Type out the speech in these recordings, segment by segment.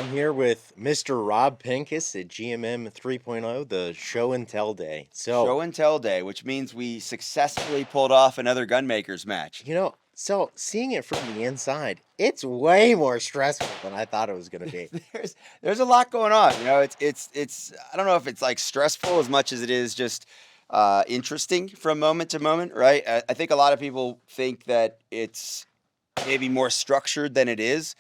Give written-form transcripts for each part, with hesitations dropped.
I'm here with Mr. Rob Pincus at GMM 3.0, the show and tell day. Show and tell day, which means we successfully pulled off another gunmakers match. Seeing it from the inside, it's way more stressful than I thought it was going to be. There's a lot going on. It's I don't know if it's like stressful as much as it is just interesting from moment to moment, right? I think a lot of people think that it's maybe more structured than it is.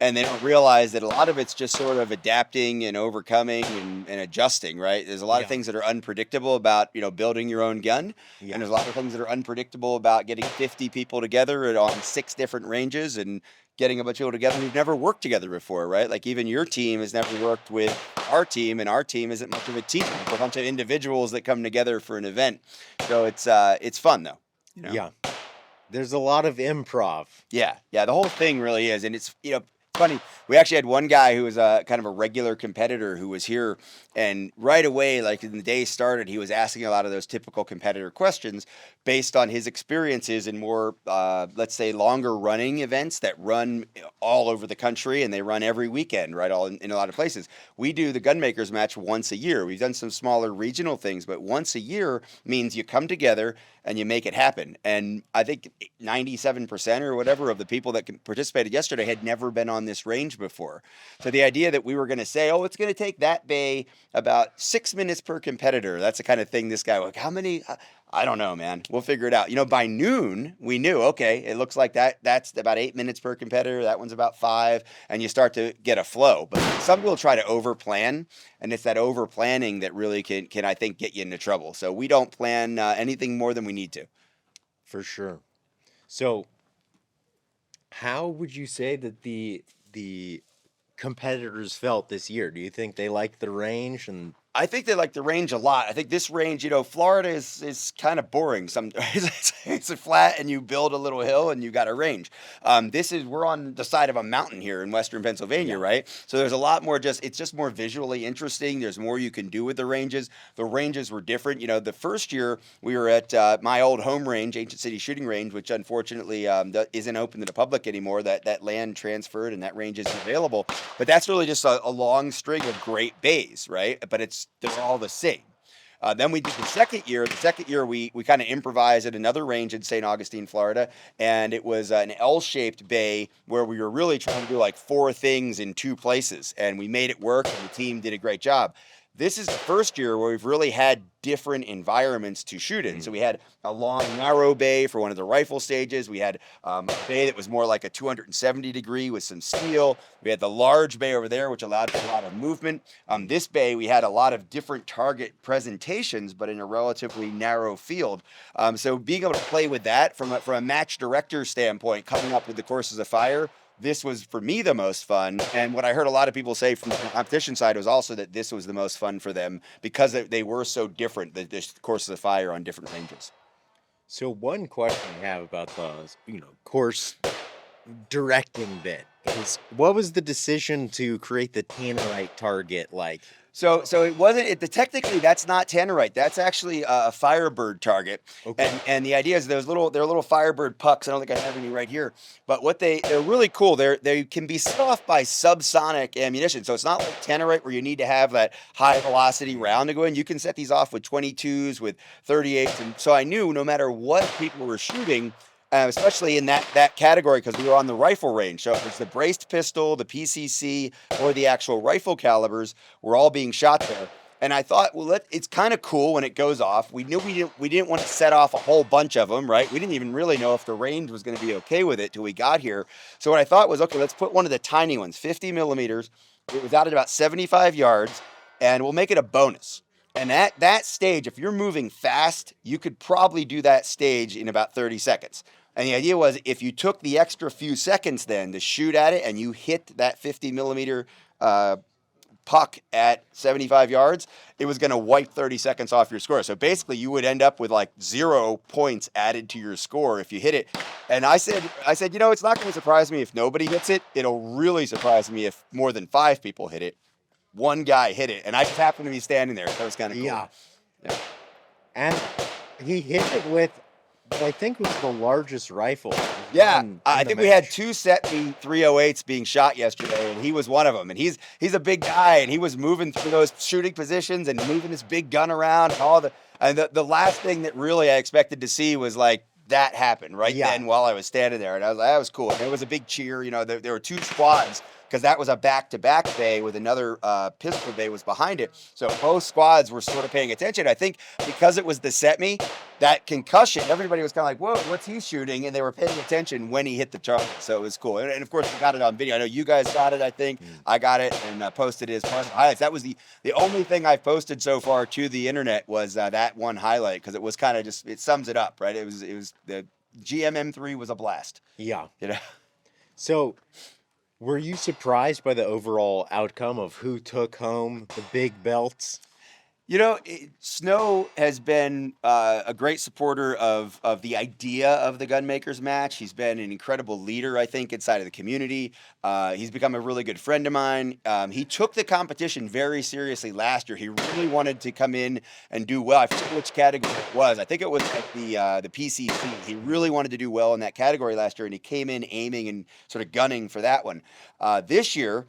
And they don't realize that a lot of it's just sort of adapting and overcoming and adjusting, right? There's a lot of Yeah, things that are unpredictable about, building your own gun. yeah, And there's a lot of things that are unpredictable about getting 50 people together on 6 different ranges and getting a bunch of people together who've never worked together before, right? Like even your team has never worked with our team, and our team isn't much of a team. It's a bunch of individuals that come together for an event. So it's fun though. yeah. There's a lot of improv. Yeah, the whole thing really is, and it's funny. We actually had one guy who was kind of a regular competitor who was here, and right away, like when the day started, he was asking a lot of those typical competitor questions based on his experiences in more, let's say, longer running events that run all over the country, and they run every weekend, right? All in a lot of places. We do the Gunmakers match once a year. We've done some smaller regional things, but once a year means you come together and you make it happen. And I think 97% or whatever of the people that participated yesterday had never been on this range before. So the idea that we were going to say, oh, it's going to take that bay about 6 minutes per competitor. That's the kind of thing this guy, like, how many? I don't know, man. We'll figure it out. By noon, we knew, okay, it looks like that's about 8 minutes per competitor. That one's about 5. And you start to get a flow. But some people try to over plan. And it's that over planning that really can, I think, get you into trouble. So we don't plan anything more than we need to. For sure. So, how would you say that the competitors felt this year? Do you think they liked the range and I think they like the range a lot. I think this range, Florida is kind of boring. It's a flat and you build a little hill and you got a range. We're on the side of a mountain here in Western Pennsylvania, yeah, right? So there's a lot more it's just more visually interesting. There's more you can do with the ranges. The ranges were different. The first year we were at my old home range, Ancient City Shooting Range, which unfortunately isn't open to the public anymore. That land transferred and that range isn't available. But that's really just a long string of great bays, right? But they're all the same. Then we did the second year. The second year, we kind of improvised at another range in St. Augustine, Florida, and it was an L-shaped bay where we were really trying to do like 4 things in 2 places, and we made it work, and the team did a great job. This is the first year where we've really had different environments to shoot in. So we had a long, narrow bay for one of the rifle stages. We had a bay that was more like a 270 degree with some steel. We had the large bay over there, which allowed for a lot of movement. This bay, we had a lot of different target presentations, but in a relatively narrow field. So being able to play with that from a match director standpoint, coming up with the courses of fire, this was for me the most fun. And what I heard a lot of people say from the competition side was also that this was the most fun for them because they were so different, the courses of fire on different ranges. so one question I have about the course directing bit is what was the decision to create the tannerite target like? So it wasn't technically that's not tannerite. That's actually a Firebird target. Okay. And the idea is they're little Firebird pucks. I don't think I have any right here. But they're really cool. They can be set off by subsonic ammunition. So it's not like tannerite where you need to have that high velocity round to go in. You can set these off with 22s, with 38s. And so I knew no matter what people were shooting, especially in that category, because we were on the rifle range. So if it's the braced pistol, the PCC, or the actual rifle calibers, we're all being shot there. And I thought, well, it's kind of cool when it goes off. We knew we didn't want to set off a whole bunch of them, right? We didn't even really know if the range was going to be okay with it till we got here. So what I thought was, okay, let's put one of the tiny ones, 50 millimeters. It was out at about 75 yards, and we'll make it a bonus. And that stage, if you're moving fast, you could probably do that stage in about 30 seconds. And the idea was if you took the extra few seconds then to shoot at it and you hit that 50 millimeter puck at 75 yards, it was going to wipe 30 seconds off your score. So basically you would end up with like 0 points added to your score if you hit it. And I said, it's not going to surprise me if nobody hits it. It'll really surprise me if more than 5 people hit it. One guy hit it, and I just happened to be standing there. So it was kind of cool. Yeah. And he hit it with I think was the largest rifle Yeah, in I the think we had match. two SETB 308s being shot yesterday, and he was one of them. And he's a big guy, and he was moving through those shooting positions and moving his big gun around and all the. And the last thing that really I expected to see was like that happen right Yeah, then while I was standing there, and I was like, that was cool. And it was a big cheer. You know, there were two squads because that was a back-to-back bay with another pistol bay was behind it. So both squads were sort of paying attention. I think because it was the SETME, that concussion, everybody was kind of like, whoa, what's he shooting? And they were paying attention when he hit the target. So it was cool. And of course, we got it on video. I know you guys got it, I think. Mm. I got it and posted it as part of the highlights. That was the only thing I've posted so far to the internet was that one highlight because it was kind of just, it sums it up, right? It was the GMM3 was a blast. yeah. You know? So, were you surprised by the overall outcome of who took home the big belts? You know, Snow has been a great supporter of the idea of the Gunmakers match. He's been an incredible leader, I think, inside of the community. He's become a really good friend of mine. He took the competition very seriously last year. He really wanted to come in and do well. I forget which category it was. I think it was at the PCC. He really wanted to do well in that category last year, and he came in aiming and sort of gunning for that one. This year,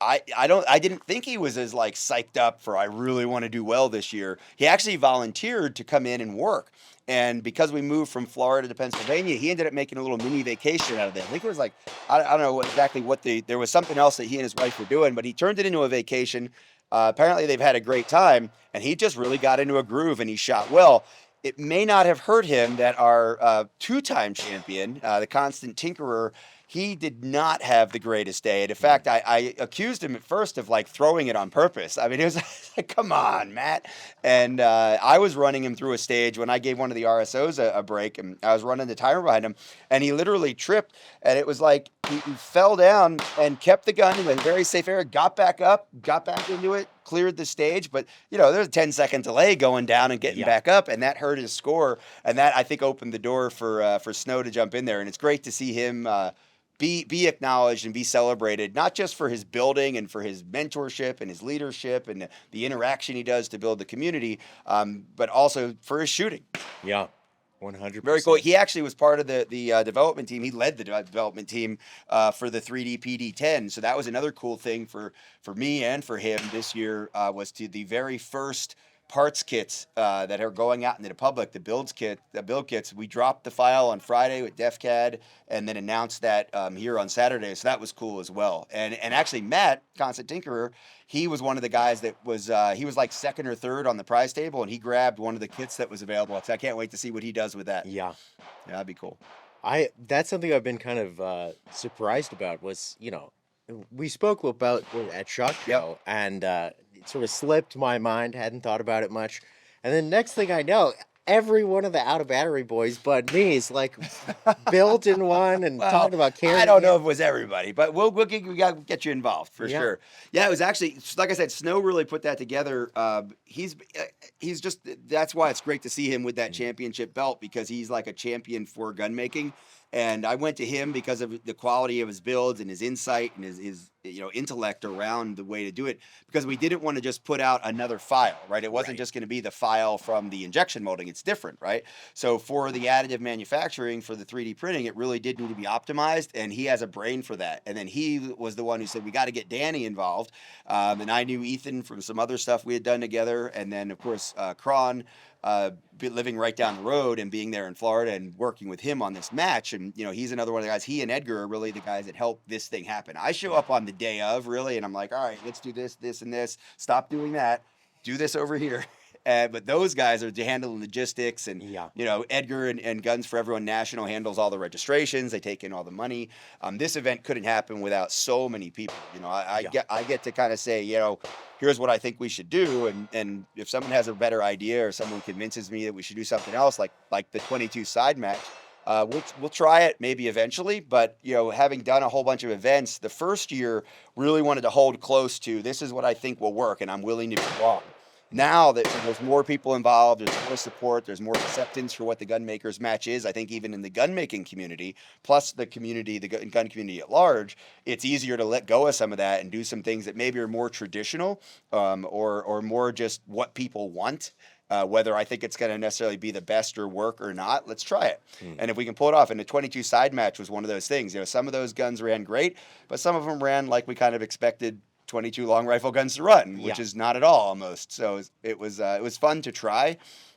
I didn't think he was as like psyched up for I really want to do well this year. He actually volunteered to come in and work. And because we moved from Florida to Pennsylvania, he ended up making a little mini vacation out of it. I think it was like, I don't know exactly there was something else that he and his wife were doing, but he turned it into a vacation. Apparently they've had a great time and he just really got into a groove and he shot well. It may not have hurt him that our two-time champion, the constant tinkerer, he did not have the greatest day. And in fact, I accused him at first of like throwing it on purpose. I mean, it was like, come on, Matt. And I was running him through a stage when I gave one of the RSOs a break, and I was running the timer behind him, and he literally tripped. And it was like he fell down and kept the gun in a very safe area, got back up, got back into it, cleared the stage. But, you know, there's a 10-second delay going down and getting back up, and that hurt his score. And that, I think, opened the door for Snow to jump in there. And it's great to see him be acknowledged and be celebrated, not just for his building and for his mentorship and his leadership and the interaction he does to build the community, but also for his shooting. Yeah, 100%. Very cool. He actually was part of the development team. He led the development team for the 3D PD10. So that was another cool thing for me and for him this year was to the very first parts kits that are going out into the public, the build kits. We dropped the file on Friday with DefCAD and then announced that here on Saturday. So that was cool as well. And actually Matt, Constant Tinkerer, he was one of the guys that was, he was like second or third on the prize table and he grabbed one of the kits that was available. So I can't wait to see what he does with that. Yeah. Yeah, that'd be cool. That's something I've been kind of surprised about was, you know, we spoke about at SHOT Show and it sort of slipped my mind, hadn't thought about it much. And then next thing I know, every one of the Out of Battery boys but me is like built in one and talking about carrying. I don't know if it was everybody, but we got to get you involved for sure. Yeah, it was actually, like I said, Snow really put that together. He's just, that's why it's great to see him with that championship belt because he's like a champion for gun making. And I went to him because of the quality of his builds and his insight and his intellect around the way to do it. Because we didn't want to just put out another file, right? It wasn't just going to be the file from the injection molding. It's different, right? So for the additive manufacturing, for the 3D printing, it really did need to be optimized. And he has a brain for that. And then he was the one who said, we got to get Danny involved. And I knew Ethan from some other stuff we had done together. And then, of course, Kron. Living right down the road and being there in Florida and working with him on this match. And, he's another one of the guys. He and Edgar are really the guys that helped this thing happen. I show up on the day of, really, and I'm like, all right, let's do this, this, and this. Stop doing that. Do this over here. But those guys are handling logistics and, Edgar and Guns for Everyone National handles all the registrations. They take in all the money. This event couldn't happen without so many people. I get to kind of say, here's what I think we should do. And if someone has a better idea or someone convinces me that we should do something else, like the 22 side match, we'll try it maybe eventually. But, having done a whole bunch of events, the first year really wanted to hold close to this is what I think will work and I'm willing to be wrong. Now that there's more people involved, there's more support, there's more acceptance for what the Gunmakers match is, I think even in the gun-making community, plus the community, the gun community at large, it's easier to let go of some of that and do some things that maybe are more traditional or more just what people want. Whether I think it's going to necessarily be the best or work or not, let's try it. Hmm. And if we can pull it off, and the 22 side match was one of those things. Some of those guns ran great, but some of them ran like we kind of expected 22 long rifle guns to run, which Yeah. is not at all almost. So it was fun to try.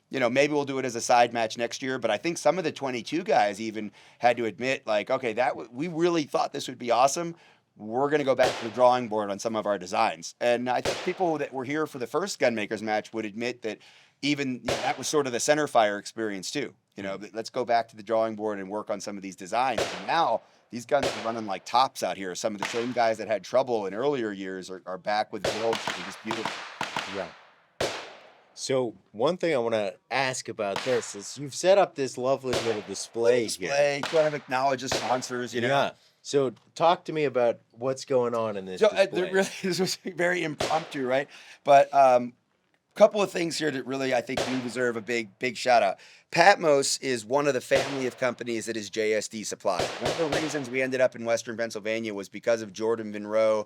Maybe we'll do it as a side match next year, but I think some of the 22 guys even had to admit, like, okay, we really thought this would be awesome. We're going to go back to the drawing board on some of our designs. And I think people that were here for the first Gunmakers match would admit that even that was sort of the center fire experience too. Let's go back to the drawing board and work on some of these designs. And now these guns are running like tops out here. Some of the same guys that had trouble in earlier years are back with builds that are just beautiful. Yeah. So one thing I want to ask about this is you've set up this lovely little display here. Kind of acknowledge the sponsors, Yeah. So talk to me about what's going on in this So display. this was very impromptu, right? But couple of things here that really I think do deserve a big shout out. Patmos is one of the family of companies that is JSD Supply. One of the reasons we ended up in Western Pennsylvania was because of Jordan Monroe,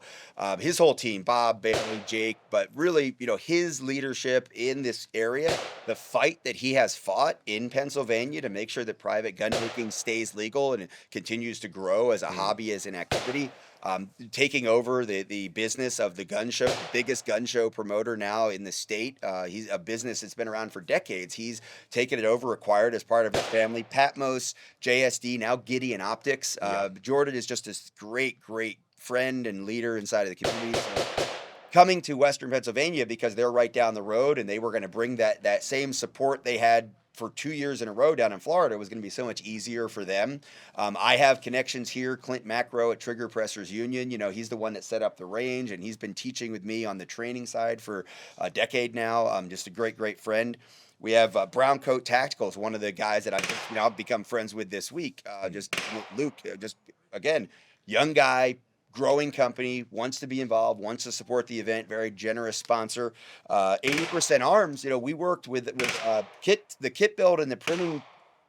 his whole team, Bob, Bailey, Jake, but really, his leadership in this area, the fight that he has fought in Pennsylvania to make sure that private gun making stays legal and it continues to grow as a hobby, as an activity. Taking over the business of the gun show, the biggest gun show promoter now in the state. He's a business that's been around for decades. He's taken it over, acquired as part of his family. Patmos, JSD, now Gideon Optics. Jordan is just a great friend and leader inside of the community. So coming to Western Pennsylvania because they're right down the road and they were going to bring that same support they had for 2 years in a row down in Florida was going to be so much easier for them. I have connections here. Clint Macro at Trigger Pressers Union, he's the one that set up the range, and he's been teaching with me on the training side for a decade now. Just a great friend. We have Brown Coat Tacticals, one of the guys that I've become friends with this week. Just Luke, just again, young guy, growing company, wants to be involved, wants to support the event, very generous sponsor. 80% Arms, we worked with the kit build and the printing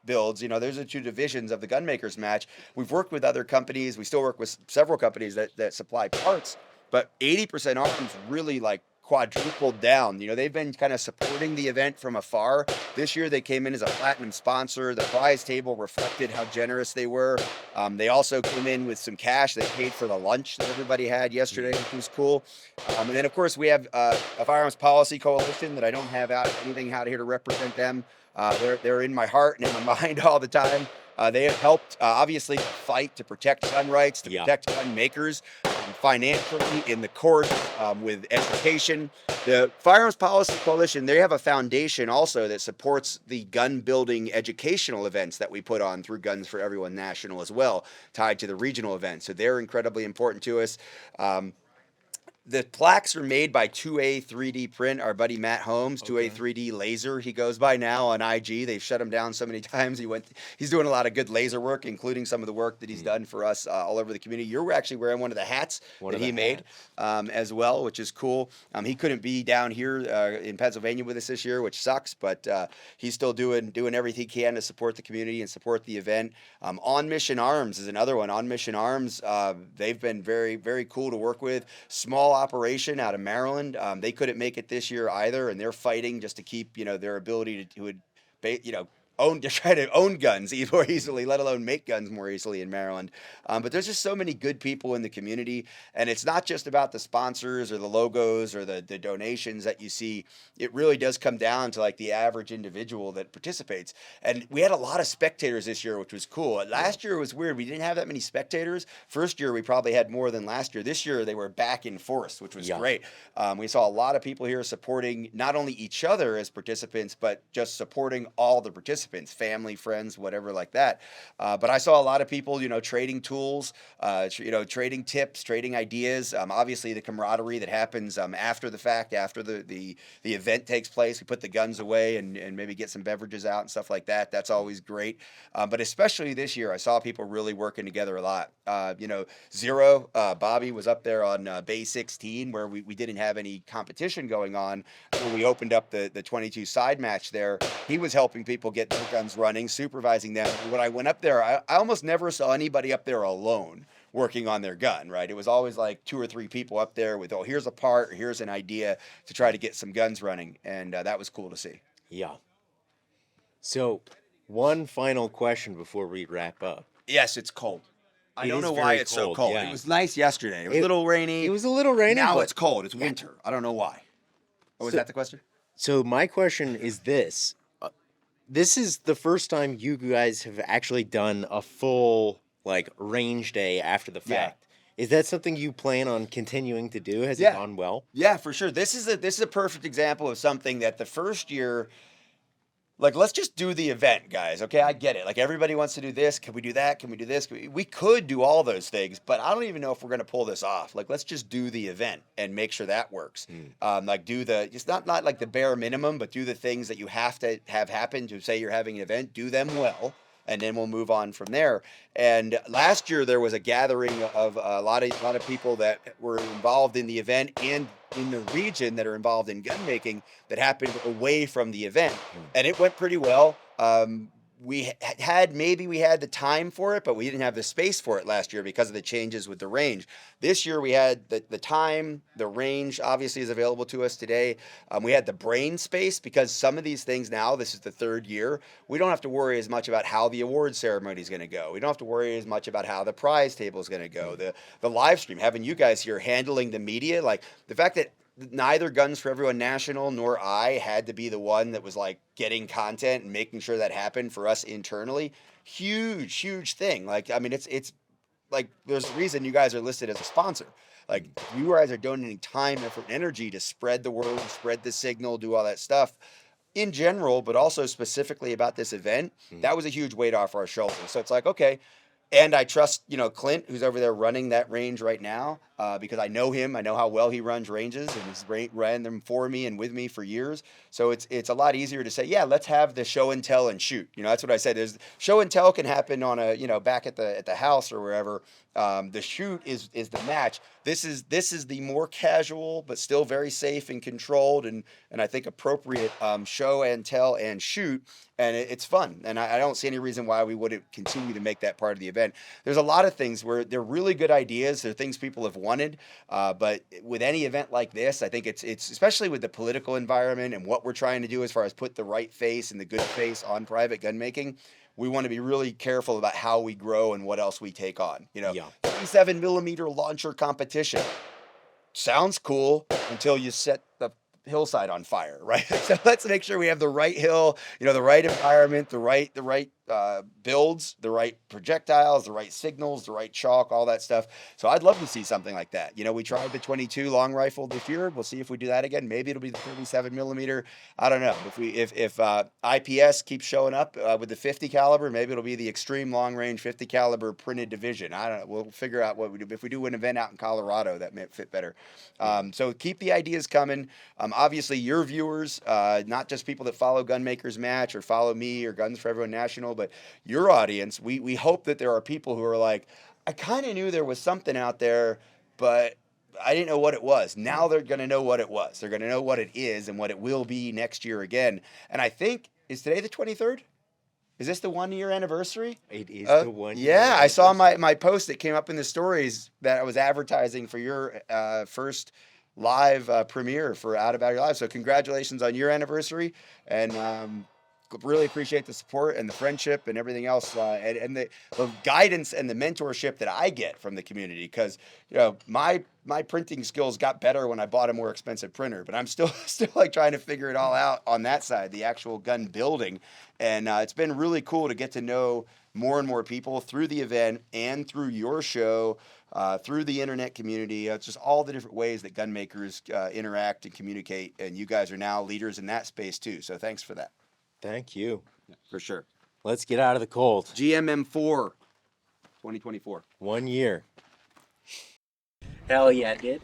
builds. Those are two divisions of the Gunmakers match. We've worked with other companies. We still work with several companies that supply parts, but 80% Arms really quadrupled down. They've been kind of supporting the event from afar. This year they came in as a platinum sponsor. The prize table reflected how generous they were. They also came in with some cash. They paid for the lunch that everybody had yesterday, which was cool. And then of course we have a Firearms Policy Coalition that I don't have anything out here to represent them. They're in my heart and in my mind all the time. They have helped, obviously, fight to protect gun rights, to protect gun makers, financially, in the courts, with education. The Firearms Policy Coalition, they have a foundation also that supports the gun building educational events that we put on through Guns for Everyone National as well, tied to the regional events. So they're incredibly important to us. The plaques are made by 2A 3D Print, our buddy Matt Holmes, 2A 3D Laser. He goes by now on IG. They've shut him down so many times. He's doing a lot of good laser work, including some of the work that he's done for us all over the community. You're actually wearing one of the hats that he made as well, which is cool. He couldn't be down here in Pennsylvania with us this year, which sucks, but he's still doing everything he can to support the community and support the event. On Mission Arms is another one. On Mission Arms, they've been very cool to work with. Small operation out of Maryland. They couldn't make it this year either, and they're fighting just to keep their ability to try to own guns more easily, let alone make guns more easily in Maryland. But there's just so many good people in the community, and it's not just about the sponsors or the logos or the donations that you see. It really does come down to the average individual that participates. And we had a lot of spectators this year, which was cool. Last year was weird. We didn't have that many spectators. First year we probably had more than last year. This year they were back in force, which was great. We saw a lot of people here supporting not only each other as participants, but just supporting all the participants, family, friends, whatever like that. But I saw a lot of people, trading tools, trading tips, trading ideas. Obviously the camaraderie that happens after the fact, after the event takes place. We put the guns away and maybe get some beverages out and stuff like that. That's always great. But especially this year, I saw people really working together a lot. Zero, Bobby was up there on Bay 16 where we didn't have any competition going on. When we opened up the 22 side match there, he was helping people get their guns running, supervising them. When I went up there, I almost never saw anybody up there alone working on their gun, right? It was always like 2 or 3 people up there with, here's a part, or here's an idea to try to get some guns running. And that was cool to see. Yeah. So, one final question before we wrap up. Yes, it's cold. I It don't is know why very it's so cold, cold. It yeah. was nice yesterday. It was a It little it rainy. was a little rainy, Now but it's cold. It's yeah. winter. I don't know why. Oh, was So, that the question? so my question is this. This is the first time you guys have actually done a full like range day after the Yeah. fact. Is that something you plan on continuing to do? Has it Yeah. gone well? Yeah, for sure. This is a perfect example of something that the first year, like, let's just do the event, guys. Okay, I get it. Like, everybody wants to do this. Can we do that? Can we do this? We could do all those things, but I don't even know if we're going to pull this off. Like, let's just do the event and make sure that works. Mm. Like, do the just not like the bare minimum, but do the things that you have to have happen to say you're having an event. Do them well, and then we'll move on from there. And last year there was a gathering of a lot of people that were involved in the event and in the region that are involved in gun making that happened away from the event, and it went pretty well. We had the time for it, but we didn't have the space for it last year because of the changes with the range. This year we had the time, the range obviously is available to us today. We had the brain space because some of these things now, this is the third year, we don't have to worry as much about how the award ceremony is going to go. We don't have to worry as much about how the prize table is going to go. The live stream, having you guys here handling the media, like the fact that neither Guns for Everyone National nor I had to be the one that was like getting content and making sure that happened for us internally. Huge thing. Like, I mean, it's like there's a reason you guys are listed as a sponsor. Like, you guys are donating time, effort, and energy to spread the word, spread the signal, do all that stuff in general, but also specifically about this event. That was a huge weight off our shoulders. So it's like, okay, and I trust, Clint, who's over there running that range right now, because I know him. I know how well he runs ranges, and he's ran them for me and with me for years. So it's a lot easier to say, yeah, let's have the show and tell and shoot. That's what I said. There's show and tell can happen on back at the house or wherever. The shoot is the match. This is the more casual but still very safe and controlled and I think appropriate show and tell and shoot, and it's fun. And I don't see any reason why we wouldn't continue to make that part of the event. There's a lot of things where they're really good ideas. They're things people have wanted, but with any event like this, I think it's especially with the political environment and what we're trying to do as far as put the right face and the good face on private gun making. We want to be really careful about how we grow and what else we take on. Yeah. 37 millimeter launcher competition sounds cool until you set the hillside on fire, right? So let's make sure we have the right hill, the right environment, the right builds, the right projectiles, the right signals, the right chalk, all that stuff. So I'd love to see something like that. We tried the 22 long rifle this year. We'll see if we do that again. Maybe it'll be the 37 millimeter. I don't know. If IPS keeps showing up with the 50 caliber, maybe it'll be the extreme long range 50 caliber printed division. I don't know. We'll figure out what we do. If we do an event out in Colorado, that may fit better. So keep the ideas coming. Obviously, your viewers, not just people that follow Gunmakers Match or follow me or Guns for Everyone National, but your audience, we hope that there are people who are like, I kind of knew there was something out there, but I didn't know what it was. Now they're going to know what it was. They're going to know what it is and what it will be next year again. And I think, is today the 23rd? Is this the 1 year anniversary? It is the 1 year. Yeah, I saw my post that came up in the stories that I was advertising for your first live premiere for Out of Battery Live. So congratulations on your anniversary, and really appreciate the support and the friendship and everything else, and the guidance and the mentorship that I get from the community. Because my printing skills got better when I bought a more expensive printer, but I'm still like trying to figure it all out on that side, the actual gun building. And it's been really cool to get to know more and more people through the event and through your show. Through the internet community. It's just all the different ways that gun makers interact and communicate, and you guys are now leaders in that space too. So thanks for that. Thank you. For sure. Let's get out of the cold. GMM 4, 2024. 1 year. Hell yeah, dude.